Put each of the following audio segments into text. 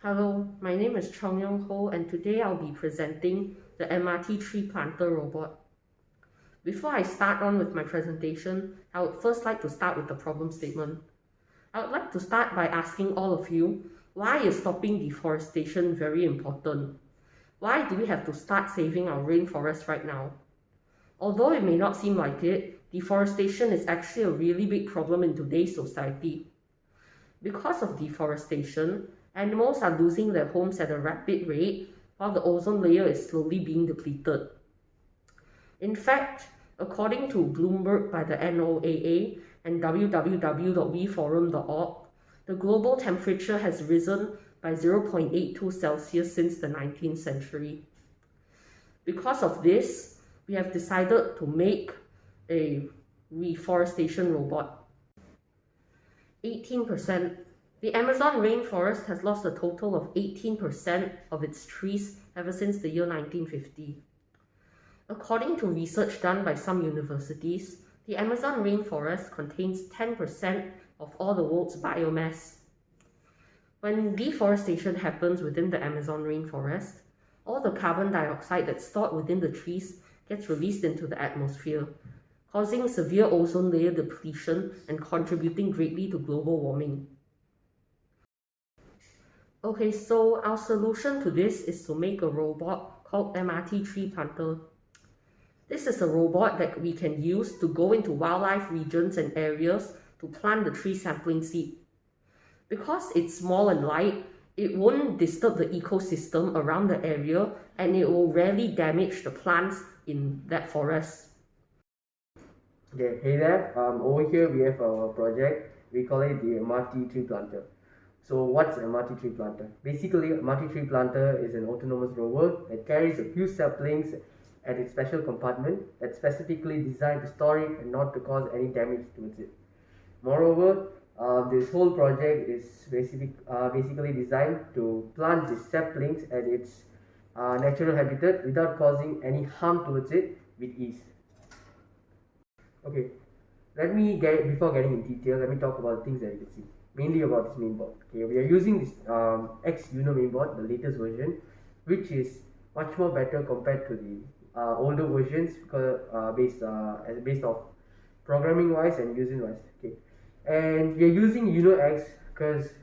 Hello, my name is Chong Yong and today I'll be presenting the MRT Tree Planter robot. Before I start on with my presentation, I would first like to start with the problem statement. I would like to start by asking all of you, why is stopping deforestation very important? Why do we have to start saving our rainforest right now? Although it may not seem like it, deforestation is actually a really big problem in today's society. Because of deforestation, animals are losing their homes at a rapid rate, while the ozone layer is slowly being depleted. In fact, according to Bloomberg by the NOAA and www.weforum.org, the global temperature has risen by 0.82 Celsius since the 19th century. Because of this, we have decided to make a reforestation robot. 18%. The Amazon rainforest has lost a total of 18% of its trees ever since the year 1950. According to research done by some universities, the Amazon rainforest contains 10% of all the world's biomass. When deforestation happens within the Amazon rainforest, all the carbon dioxide that's stored within the trees gets released into the atmosphere, causing severe ozone layer depletion and contributing greatly to global warming. Okay, so our solution to this is to make a robot called MRT Tree Planter. This is a robot that we can use to go into wildlife regions and areas to plant the tree sampling seed. Because it's small and light, it won't disturb the ecosystem around the area and it will rarely damage the plants in that forest. Okay, hey there, over here we have our project. We call it the MRT Tree Planter. So what's MRT Tree Planter? Basically, MRT Tree Planter is an autonomous rover that carries a few saplings at its special compartment that's specifically designed to store it and not to cause any damage towards it. Moreover, this whole project is basically designed to plant the saplings at its natural habitat without causing any harm towards it with ease. Okay, before getting in detail, let me talk about the things that you can see. Mainly about this mainboard. Okay, we are using this X Uno mainboard, the latest version, which is much more better compared to the older versions because based off programming wise and using wise. Okay, and we are using Uno X because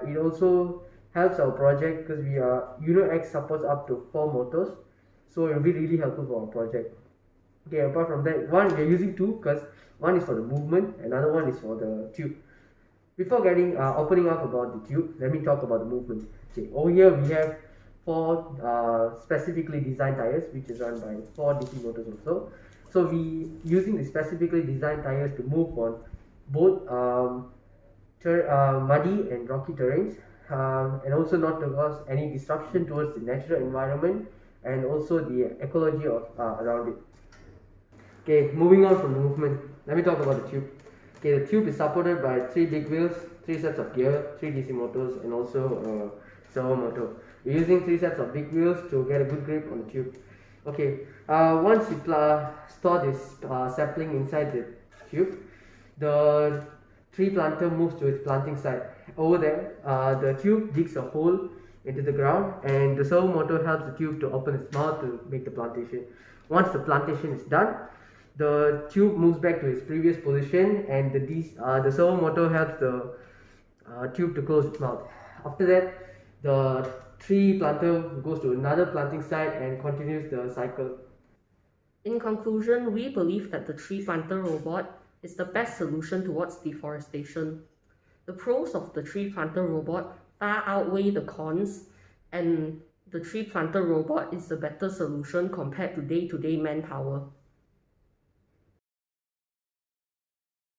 it also helps our project because Uno X supports up to 4 motors, so it will be really helpful for our project. Okay, apart from that, we are using two because one is for the movement, another one is for the tube. Before opening up about the tube, let me talk about the movement. Okay, over here we have 4 specifically designed tires, which is run by 4 DC motors also. So we using the specifically designed tires to move on both muddy and rocky terrains, and also not to cause any disruption towards the natural environment and also the ecology of around it. Okay, moving on from the movement, let me talk about the tube. Okay, the tube is supported by 3 big wheels, 3 sets of gear, 3 DC motors, and also a servo motor. We're using 3 sets of big wheels to get a good grip on the tube. Okay, once you store this sapling inside the tube, the tree planter moves to its planting site. Over there, the tube digs a hole into the ground, and the servo motor helps the tube to open its mouth to make the plantation. Once the plantation is done, the tube moves back to its previous position, and the servo motor helps the tube to close its mouth. After that, the tree planter goes to another planting site and continues the cycle. In conclusion, we believe that the tree planter robot is the best solution towards deforestation. The pros of the tree planter robot far outweigh the cons, and the tree planter robot is the better solution compared to day-to-day manpower.